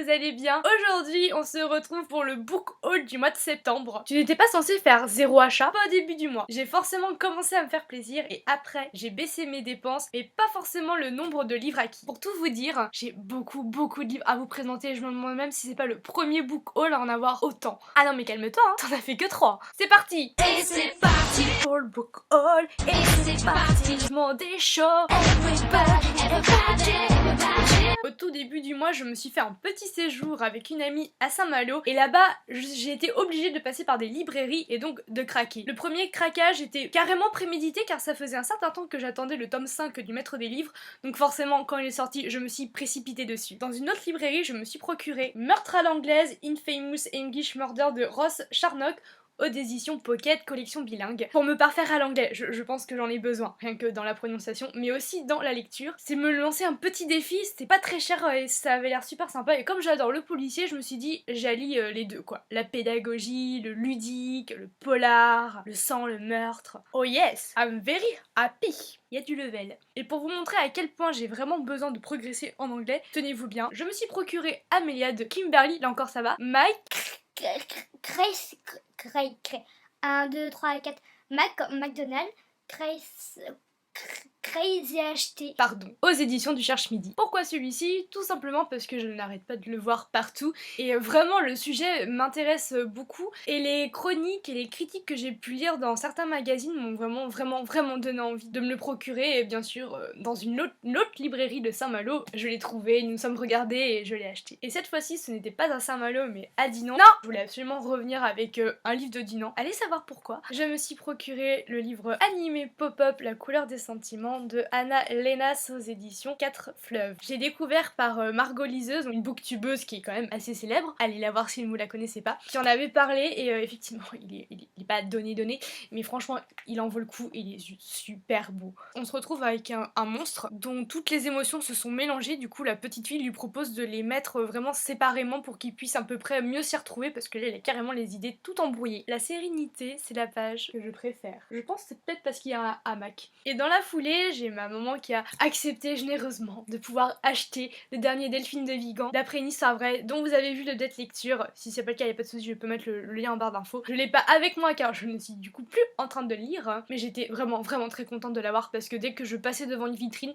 vous allez bien. Aujourd'hui on se retrouve pour le book haul du mois de septembre. Tu n'étais pas censé faire zéro achat, pas au début du mois. J'ai forcément commencé à me faire plaisir et après j'ai baissé mes dépenses mais pas forcément le nombre de livres acquis. Pour tout vous dire, j'ai beaucoup de livres à vous présenter. Je me demande même si c'est pas le premier book haul à en avoir autant. Ah non mais calme-toi, hein, t'en as fait que 3. C'est parti. Et c'est parti Pour le book haul. Et c'est parti Je m'en déchaud. Au tout début du mois, je me suis fait un petit séjour avec une amie à Saint-Malo et là-bas, j'ai été obligée de passer par des librairies et donc de craquer. Le premier craquage était carrément prémédité car ça faisait un certain temps que j'attendais le tome 5 du Maître des Livres, donc forcément quand il est sorti, je me suis précipitée dessus. Dans une autre librairie, je me suis procuré Meurtre à l'anglaise, Infamous English Murder de Ross Charnock aux éditions Pocket, collection bilingue. Pour me parfaire à l'anglais, je pense que j'en ai besoin, rien que dans la prononciation, mais aussi dans la lecture. C'est me lancer un petit défi, c'était pas très cher et ça avait l'air super sympa. Et comme j'adore le policier, je me suis dit, j'allie les deux quoi. La pédagogie, le ludique, le polar, le sang, le meurtre. Oh yes, I'm very happy. Il y a du level. Et pour vous montrer à quel point j'ai vraiment besoin de progresser en anglais, tenez-vous bien, je me suis procuré Amelia de Kimberly, là encore ça va, Mike... 1, 2, 3, 4. McDonald's. Crazy acheté. Pardon, aux éditions du Cherche-Midi. Pourquoi celui-ci? Tout simplement parce que je n'arrête pas de le voir partout et vraiment le sujet m'intéresse beaucoup et les chroniques et les critiques que j'ai pu lire dans certains magazines m'ont vraiment donné envie de me le procurer et bien sûr dans une autre librairie de Saint-Malo, je l'ai trouvé, nous nous sommes regardés et je l'ai acheté. Et cette fois-ci ce n'était pas à Saint-Malo mais à Dinan. Non, je voulais absolument revenir avec un livre de Dinan. Allez savoir pourquoi. Je me suis procuré le livre animé Pop-Up, La couleur des sentiments de Anna Lenas aux éditions 4 Fleuves. J'ai découvert par Margot Liseuse, une booktubeuse qui est quand même assez célèbre, allez la voir si vous ne la connaissez pas, qui en avait parlé et effectivement il est pas donné, mais franchement il en vaut le coup et il est juste super beau. On se retrouve avec un monstre dont toutes les émotions se sont mélangées, du coup la petite fille lui propose de les mettre vraiment séparément pour qu'il puisse à peu près mieux s'y retrouver parce que là il a carrément les idées tout embrouillées. La sérénité, c'est la page que je préfère. Je pense que c'est peut-être parce qu'il y a un hamac. Et dans la foulée, j'ai ma maman qui a accepté généreusement de pouvoir acheter le dernier Delphine de Vigan d'après une histoire vraie dont vous avez vu le date lecture. Si c'est pas le cas, il n'y a pas de souci, je peux mettre le lien en barre d'infos. Je l'ai pas avec moi car je ne suis du coup plus en train de lire, mais j'étais vraiment très contente de l'avoir parce que dès que je passais devant une vitrine,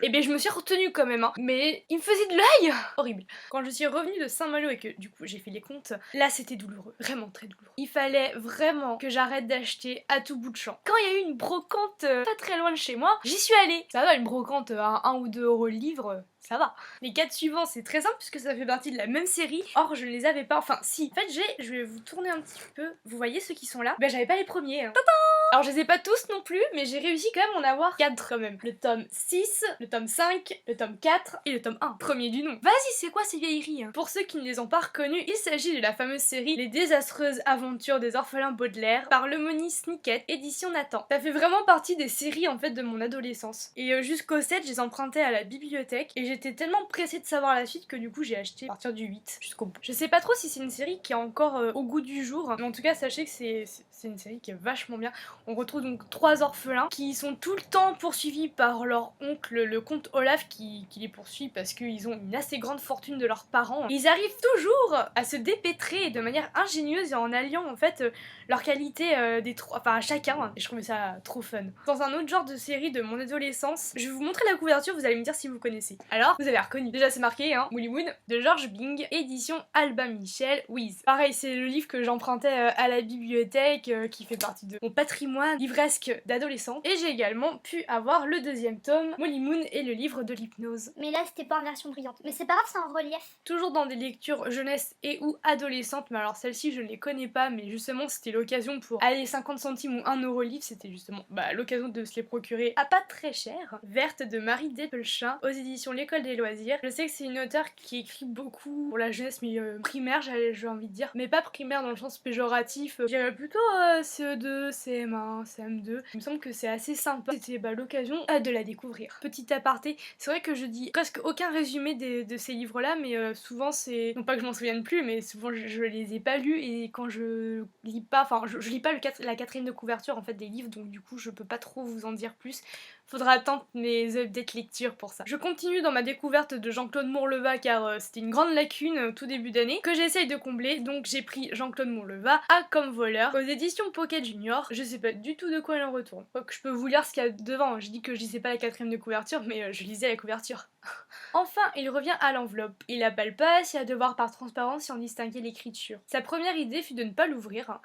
et bien je me suis retenue quand même, hein. Mais il me faisait de l'œil. Horrible. Quand je suis revenue de Saint-Malo et que du coup j'ai fait les comptes, là c'était douloureux, vraiment très douloureux. Il fallait vraiment que j'arrête d'acheter à tout bout de champ. Quand il y a eu une brocante pas très loin de chez moi, j'y suis allée. Ça va, une brocante à 1 ou 2 euros le livre, ça va. Les 4 suivants c'est très simple puisque ça fait partie de la même série. Or je ne les avais pas, enfin si. En fait je vais vous tourner un petit peu. Vous voyez ceux qui sont là? Ben j'avais pas les premiers. Hein. Alors je les ai pas tous non plus, mais j'ai réussi quand même à en avoir 4 quand même. Le tome 6, le tome 5, le tome 4 et le tome 1. Premier du nom. Vas-y, c'est quoi ces vieilleries hein? Pour ceux qui ne les ont pas reconnus, il s'agit de la fameuse série Les désastreuses aventures des orphelins Baudelaire par Lemony Snicket, édition Nathan. Ça fait vraiment partie des séries en fait de mon adolescence. Et jusqu'au 7, je les empruntais à la bibliothèque et j'étais tellement pressée de savoir la suite que du coup j'ai acheté à partir du 8 jusqu'au bout. Je sais pas trop si c'est une série qui est encore au goût du jour, mais en tout cas sachez que c'est une série qui est vachement bien. On retrouve donc 3 orphelins qui sont tout le temps poursuivis par leur oncle, le comte Olaf, qui les poursuit parce qu'ils ont une assez grande fortune de leurs parents. Ils arrivent toujours à se dépêtrer de manière ingénieuse et en alliant en fait leur qualité des trois, enfin à chacun. Et je trouvais ça trop fun. Dans un autre genre de série de mon adolescence, je vais vous montrer la couverture, vous allez me dire si vous connaissez. Alors, vous avez reconnu. Déjà c'est marqué, hein, Molly Moon de George Bing, édition Albin Michel, Wiz. Pareil, c'est le livre que j'empruntais à la bibliothèque, qui fait partie de mon patrimoine livresque d'adolescente. Et j'ai également pu avoir le deuxième tome, Molly Moon et le livre de l'hypnose. Mais là c'était pas en version brillante. Mais c'est pas grave, c'est en relief. Toujours dans des lectures jeunesse et ou adolescentes, mais alors celle-ci je ne les connais pas, mais justement c'était l'occasion pour aller 50 centimes ou 1 euro livre, c'était justement l'occasion de se les procurer à pas très cher. Verte de Marie Desplechin aux éditions L'École des loisirs. Je sais que c'est une auteure qui écrit beaucoup pour la jeunesse mais primaire, j'ai envie de dire, mais pas primaire dans le sens péjoratif, je dirais plutôt CE2, CM1, CM2. Il me semble que c'est assez sympa. C'était l'occasion de la découvrir. Petit aparté, c'est vrai que je dis presque aucun résumé de ces livres-là, mais souvent c'est... Non pas que je m'en souvienne plus, mais souvent je les ai pas lus et quand je lis pas... Enfin, je lis pas la quatrième de couverture en fait des livres, donc du coup je peux pas trop vous en dire plus. Faudra attendre mes updates lecture pour ça. Je continue dans ma découverte de Jean-Claude Mourleva car c'était une grande lacune tout début d'année que j'essaye de combler, donc j'ai pris Jean-Claude Mourleva à Comme voleur aux éditions Pocket Junior. Je sais pas du tout de quoi il en retourne. Quoique je peux vous lire ce qu'il y a devant, je dis que je lisais pas la quatrième de couverture, mais je lisais la couverture. Enfin, il revient à l'enveloppe. Il la palpasse et à devoir par transparence y en distinguer l'écriture. Sa première idée fut de ne pas l'ouvrir,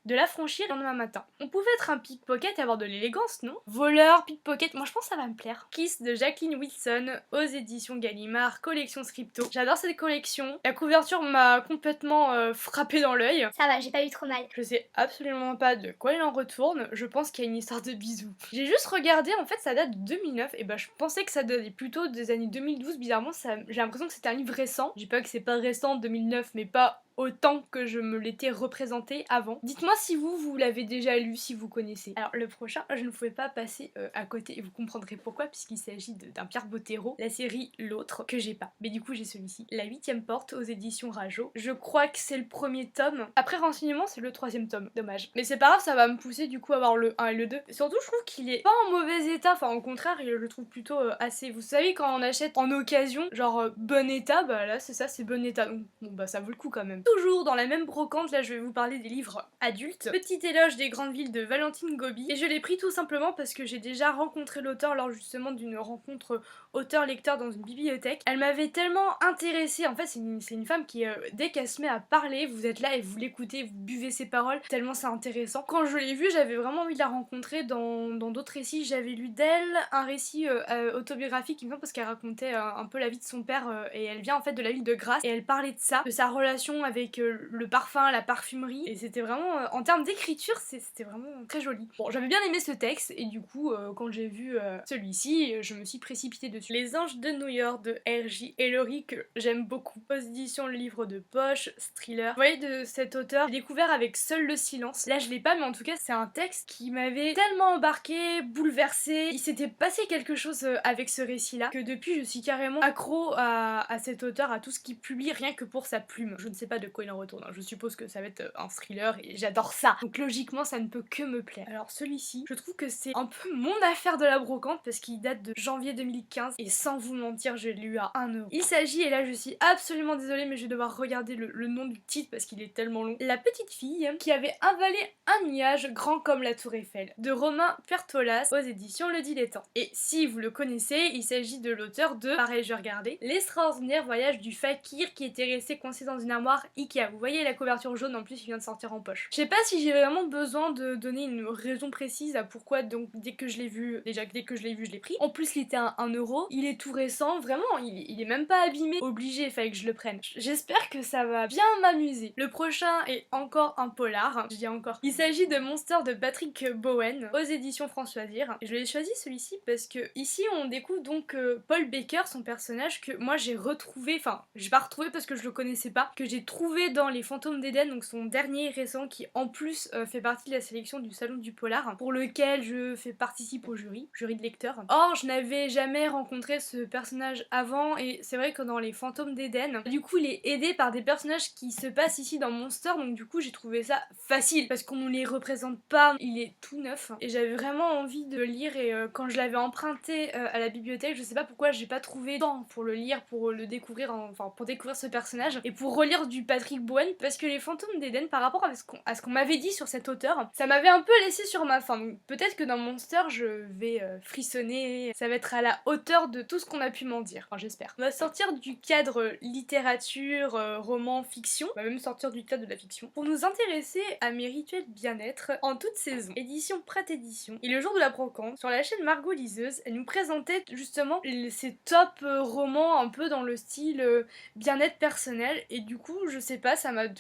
de la franchir le lendemain matin. On pouvait être un pickpocket et avoir de l'élégance, non? Voleur, pickpocket, moi je pense que ça va me plaire. Kiss de Jacqueline Wilson aux éditions Gallimard, collection Scripto. J'adore cette collection. La couverture m'a complètement frappé dans l'œil. Ça va, j'ai pas eu trop mal. Je sais absolument pas de quoi il en retourne, je pense qu'il y a une histoire de bisous. J'ai juste regardé, en fait ça date de 2009, et je pensais que ça datait plutôt des années 2012, bizarrement j'ai l'impression que c'était un livre récent. Je dis pas que c'est pas récent 2009, mais pas autant que je me l'étais représenté avant. Dites-moi si vous l'avez déjà lu, si vous connaissez. Alors le prochain, je ne pouvais pas passer à côté, et vous comprendrez pourquoi, puisqu'il s'agit d'un Pierre Bottero, la série L'Autre, que j'ai pas. Mais du coup j'ai celui-ci, La 8ème porte aux éditions Rajo. Je crois que c'est le premier tome. Après renseignement, c'est le 3ème tome, dommage. Mais c'est pas grave, ça va me pousser du coup à voir le 1 et le 2. Surtout je trouve qu'il est pas en mauvais état, enfin au contraire, je le trouve plutôt assez... Vous savez quand on achète en occasion, genre bon état, là c'est ça, c'est bon état. Donc bon ça vaut le coup quand même. Toujours dans la même brocante, là je vais vous parler des livres adultes. Petit éloge des grandes villes de Valentine Gobi. Et je l'ai pris tout simplement parce que j'ai déjà rencontré l'auteur lors justement d'une rencontre auteur-lecteur dans une bibliothèque. Elle m'avait tellement intéressée, en fait c'est une femme qui, dès qu'elle se met à parler, vous êtes là et vous l'écoutez, vous buvez ses paroles, tellement c'est intéressant. Quand je l'ai vue, j'avais vraiment envie de la rencontrer dans d'autres récits. J'avais lu d'elle un récit autobiographique, il me semble, parce qu'elle racontait un peu la vie de son père, et elle vient en fait de la ville de Grasse, et elle parlait de ça, de sa relation avec le parfum, la parfumerie, et c'était vraiment, en termes d'écriture, c'était vraiment très joli. Bon, j'avais bien aimé ce texte, et du coup, quand j'ai vu celui-ci, je me suis précipitée dessus. Les Anges de New York de R.J. Ellory, que j'aime beaucoup. Aux éditions Le Livre de Poche, thriller. Vous voyez, de cet auteur, j'ai découvert avec Seul le silence. Là, je l'ai pas, mais en tout cas, c'est un texte qui m'avait tellement embarqué, bouleversé. Il s'était passé quelque chose avec ce récit-là, que depuis, je suis carrément accro à cet auteur, à tout ce qu'il publie, rien que pour sa plume. Je ne sais pas de quoi il en retourne. Je suppose que ça va être un thriller, et j'adore ça. Donc logiquement, ça ne peut que me plaire. Alors celui-ci, je trouve que c'est un peu mon affaire de la brocante, parce qu'il date de janvier 2015, et sans vous mentir, je l'ai lu à 1€. Il s'agit, et là je suis absolument désolée, mais je vais devoir regarder le nom du titre parce qu'il est tellement long. La petite fille qui avait avalé un nuage grand comme la tour Eiffel, de Romain Puertolas aux éditions Le Dilettante. Et si vous le connaissez, il s'agit de l'auteur de, pareil je regardais, L'extraordinaire voyage du fakir qui était resté coincé dans une armoire Ikea. Vous voyez la couverture jaune, en plus il vient de sortir en poche. Je sais pas si j'ai vraiment besoin de donner une raison précise à pourquoi, donc dès que je l'ai vu, déjà dès que je l'ai vu, je l'ai pris. En plus il était à 1€, il est tout récent, vraiment, il est même pas abîmé. Obligé, il fallait que je le prenne. J'espère que ça va bien m'amuser. Le prochain est encore un polar, je dis encore. Il s'agit de Monster de Patrick Bowen aux éditions Françoisir. Je l'ai choisi celui-ci parce que ici on découvre donc Paul Baker, son personnage que moi j'ai retrouvé, enfin j'ai pas retrouvé parce que je le connaissais pas, que j'ai trouvé dans Les Fantômes d'Éden, donc son dernier récent qui en plus fait partie de la sélection du Salon du Polar, pour lequel je fais participe au jury de lecteurs. Or je n'avais jamais rencontré ce personnage avant, et c'est vrai que dans Les Fantômes d'Éden, du coup il est aidé par des personnages qui se passent ici dans Monster, donc du coup j'ai trouvé ça facile parce qu'on ne les représente pas, il est tout neuf et j'avais vraiment envie de le lire, et quand je l'avais emprunté à la bibliothèque, je sais pas pourquoi j'ai pas trouvé temps pour le lire, pour le découvrir, enfin pour découvrir ce personnage et pour relire du Patrick Bowen, parce que Les Fantômes d'Éden, par rapport à ce qu'on m'avait dit sur cet auteur, ça m'avait un peu laissé sur ma faim. Donc peut-être que dans Monster je vais frissonner, ça va être à la hauteur de tout ce qu'on a pu m'en dire, enfin j'espère. On va sortir du cadre littérature, roman, fiction, on va même sortir du cadre de la fiction, pour nous intéresser à mes rituels bien-être en toute saison. Édition Pratt Édition. Et le jour de la brocante, sur la chaîne Margot Liseuse, elle nous présentait justement ces top romans un peu dans le style bien-être personnel, et du coup je sais pas,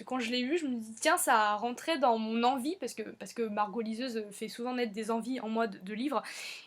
quand je l'ai lu, je me dis tiens, ça a rentré dans mon envie, parce que Margot liseuse fait souvent naître des envies en moi de livres,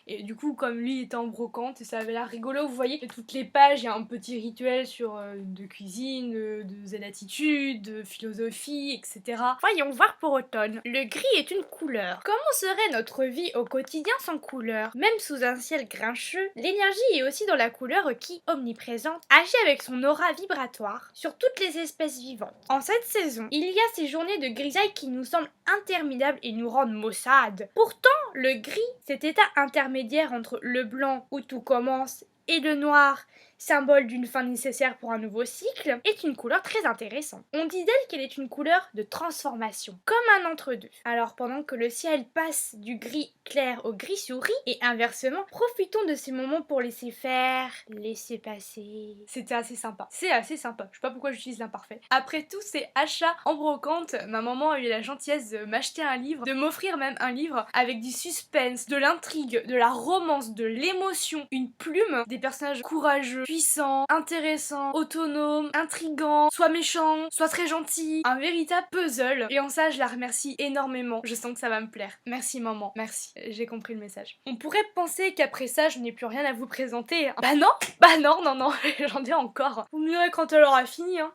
et du coup comme lui était en brocante, et ça avait l'air rigolo, vous voyez, toutes les pages, il y a un petit rituel sur de cuisine, de zen-attitude, de philosophie, etc. Voyons voir pour automne. Le gris est une couleur. Comment serait notre vie au quotidien sans couleur? Même sous un ciel grincheux, l'énergie est aussi dans la couleur qui, omniprésente, agit avec son aura vibratoire sur toutes les espèces vivantes. En cette saison, il y a ces journées de grisaille qui nous semblent interminables et nous rendent maussades. Pourtant, le gris, cet état intermédiaire entre le blanc où tout commence et le noir, symbole d'une fin nécessaire pour un nouveau cycle, est une couleur très intéressante. On dit d'elle qu'elle est une couleur de transformation, comme un entre-deux. Alors pendant que le ciel passe du gris clair au gris souris, et inversement, profitons de ces moments pour laisser faire, laisser passer. C'était assez sympa. C'est assez sympa. Je sais pas pourquoi j'utilise l'imparfait. Après tous ces achats en brocante, ma maman a eu la gentillesse de m'acheter un livre, de m'offrir même un livre avec du suspense, de l'intrigue, de la romance, de l'émotion, une plume, des personnages courageux, puissant, intéressant, autonome, intrigant, soit méchant, soit très gentil, un véritable puzzle. Et en ça, je la remercie énormément. Je sens que ça va me plaire. Merci maman, merci. J'ai compris le message. On pourrait penser qu'après ça, je n'ai plus rien à vous présenter. Bah non, j'en ai encore. Vous me direz quand elle aura fini, hein.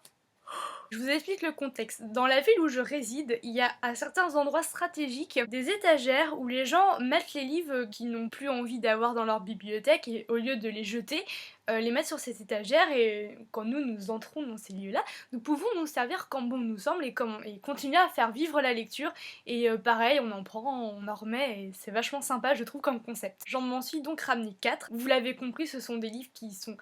Je vous explique le contexte. Dans la ville où je réside, il y a à certains endroits stratégiques des étagères où les gens mettent les livres qu'ils n'ont plus envie d'avoir dans leur bibliothèque et au lieu de les jeter, les mettre sur ces étagères et quand nous entrons dans ces lieux-là, nous pouvons nous servir comme bon nous semble et continuer à faire vivre la lecture et pareil, on en prend, on en remet et c'est vachement sympa je trouve comme concept. J'en m'en suis donc ramené 4. Vous l'avez compris, ce sont des livres qui sont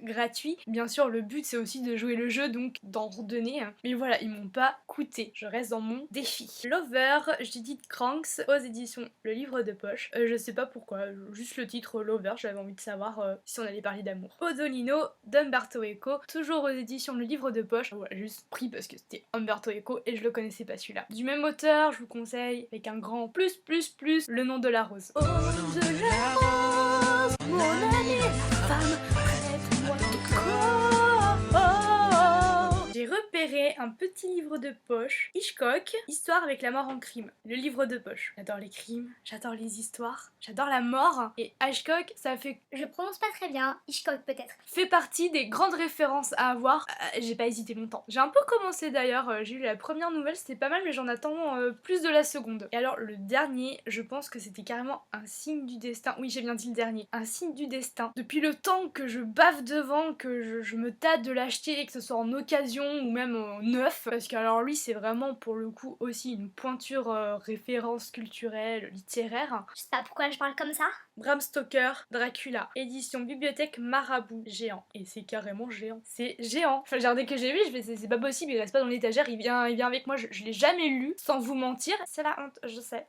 gratuit. Bien sûr, le but c'est aussi de jouer le jeu, donc d'en redonner. Mais voilà, ils m'ont pas coûté. Je reste dans mon défi. Lover, Judith Cranks, aux éditions Le Livre de Poche. Je sais pas pourquoi, juste le titre Lover, j'avais envie de savoir si on allait parler d'amour. Odolino d'Umberto Eco, toujours aux éditions Le Livre de Poche. Voilà, juste pris parce que c'était Umberto Eco et je le connaissais pas celui-là. Du même auteur, je vous conseille, avec un grand plus, Le Nom de la Rose. Oh, de la rose, mon ami, femme. J'ai repéré un petit livre de poche, Hitchcock, Histoire avec la mort en crime. Le livre de poche. J'adore les crimes, j'adore les histoires, j'adore la mort. Et Hitchcock, ça fait... Je prononce pas très bien, Hitchcock peut-être. Fait partie des grandes références à avoir. J'ai pas hésité longtemps. J'ai un peu commencé d'ailleurs, j'ai eu la première nouvelle, c'était pas mal, mais j'en attends plus de la seconde. Et alors le dernier, je pense que c'était carrément un signe du destin. Oui, j'ai bien dit le dernier. Un signe du destin. Depuis le temps que je bave devant, que je me tâte de l'acheter, que ce soit en occasion ou même en neuf, parce que alors lui c'est vraiment pour le coup aussi une pointure référence culturelle, littéraire. Je sais pas pourquoi je parle comme ça. Bram Stoker, Dracula, édition Bibliothèque Marabout, géant. Et c'est carrément géant. C'est géant. Enfin, genre, dès que j'ai vu, je vais c'est pas possible, il reste pas dans l'étagère, il vient avec moi, je l'ai jamais lu, sans vous mentir. C'est la honte, je sais,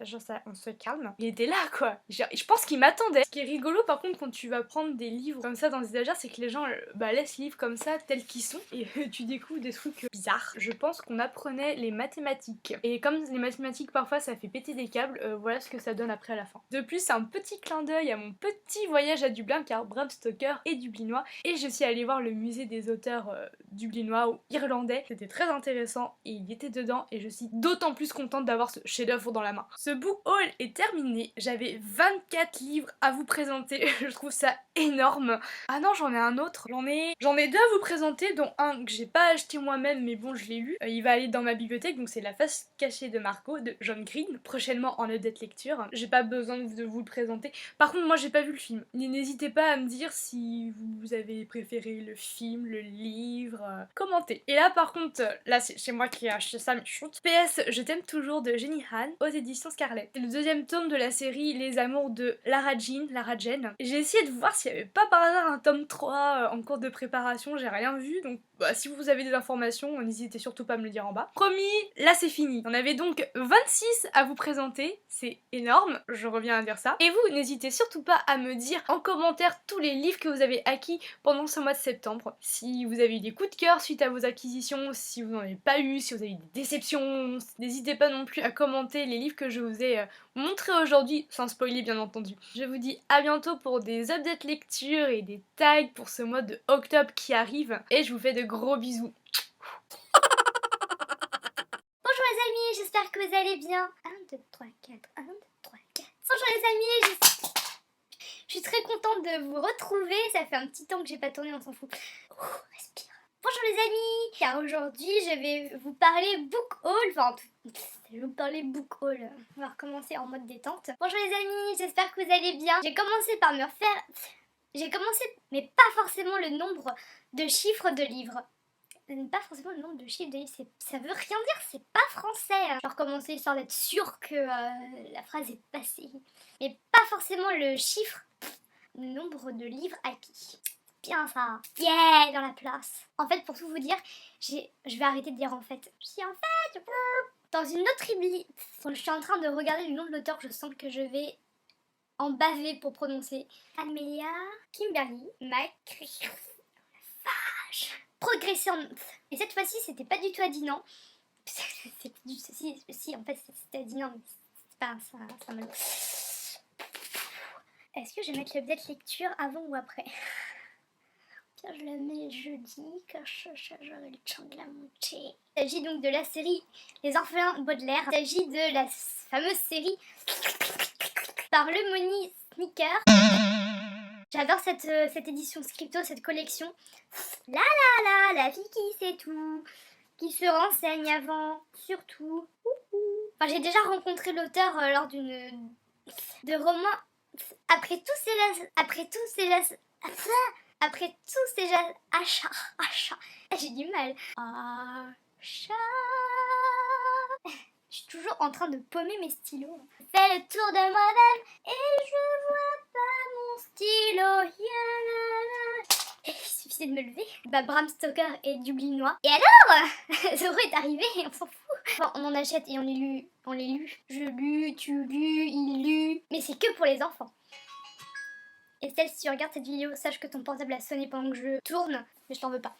on se calme. Il était là, quoi. Je pense qu'il m'attendait. Ce qui est rigolo, par contre, quand tu vas prendre des livres comme ça dans les étagères, c'est que les gens laissent les livres comme ça, tels qu'ils sont, et tu découvres des trucs bizarres. Je pense qu'on apprenait les mathématiques. Et comme les mathématiques, parfois, ça fait péter des câbles, voilà ce que ça donne après à la fin. De plus, c'est un petit clin d'œil à mon petit voyage à Dublin car Bram Stoker est dublinois et je suis allée voir le musée des auteurs dublinois ou irlandais. C'était très intéressant et il était dedans et je suis d'autant plus contente d'avoir ce chef-d'œuvre dans la main. Ce book haul est terminé. J'avais 24 livres à vous présenter. Je trouve ça énorme. Ah non, j'en ai un autre. J'en ai deux à vous présenter, dont un que j'ai pas acheté moi-même mais bon, je l'ai lu. Il va aller dans ma bibliothèque, donc c'est La face cachée de Margot de John Green, prochainement en update lecture. J'ai pas besoin de vous le présenter. Par contre, moi j'ai pas vu le film. N'hésitez pas à me dire si vous avez préféré le film, le livre, commentez. Et là par contre, là c'est chez moi qui ai acheté ça, mais shoot. PS, je t'aime toujours de Jenny Han aux éditions Scarlet. C'est le deuxième tome de la série Les Amours de Lara Jane. J'ai essayé de voir s'il y avait pas par hasard un tome 3 en cours de préparation, j'ai rien vu, donc si vous avez des informations, n'hésitez surtout pas à me le dire en bas. Promis, là c'est fini. On avait donc 26 à vous présenter, c'est énorme, je reviens à dire ça. Et vous, n'hésitez surtout pas à me dire en commentaire tous les livres que vous avez acquis pendant ce mois de septembre. Si vous avez eu des coups de cœur suite à vos acquisitions, si vous n'en avez pas eu, si vous avez eu des déceptions, n'hésitez pas non plus à commenter les livres que je vous ai montrés aujourd'hui, sans spoiler bien entendu. Je vous dis à bientôt pour des updates lecture et des tags pour ce mois de octobre qui arrive, et je vous fais de gros bisous. j'espère que vous allez bien. 1, 2, 3, 4, 1, 2, 3, 4. Bonjour les amis, je suis très contente de vous retrouver. Ça fait un petit temps que j'ai pas tourné, on s'en fout. Respire. Bonjour les amis, car aujourd'hui je vais vous parler book haul. Enfin, je vais vous parler book haul. On va recommencer en mode détente. Bonjour les amis, j'espère que vous allez bien. J'ai commencé par me refaire... J'ai commencé, mais pas forcément le nombre de chiffres de livres. Pas forcément le nombre de chiffres de livres, ça veut rien dire, c'est pas français. J'ai recommencé histoire d'être sûre que la phrase est passée. Mais pas forcément le chiffre, le nombre de livres acquis. Bien ça. Yeah, dans la place. En fait, pour tout vous dire, je vais arrêter de dire en fait. Je dis en fait. Dans une autre bibliothèque, je suis en train de regarder le nom de l'auteur, je sens que je vais en baver pour prononcer. Amelia Kimberly McGregor. Progresser en... Et cette fois-ci, c'était pas du tout Adinant. Si, en fait, c'était Adinant, mais c'est pas ça me... Est-ce que je vais mettre le bidet lecture avant ou après? Bien, je la mets jeudi, car j'aurai le temps de la monter. Il s'agit donc de la série Les Orphelins Baudelaire. Il s'agit de la fameuse série par Lemony Snicket. J'adore cette édition Scripto, cette collection. La fille qui sait tout, qui se renseigne avant, surtout. Enfin, j'ai déjà rencontré l'auteur lors de romans. Après tous ces achats, j'ai du mal. Achats. Je suis toujours en train de paumer mes stylos. Je fais le tour de moi-même et je vois pas mon stylo. Il suffisait de me lever. Bah, Bram Stoker est dublinois. Et alors Zoro est arrivé et on s'en fout. Enfin, on en achète et on les lut. Je lus, tu lus, il lut. Mais c'est que pour les enfants. Estelle, si tu regardes cette vidéo, sache que ton portable a sonné pendant que je tourne, mais je t'en veux pas.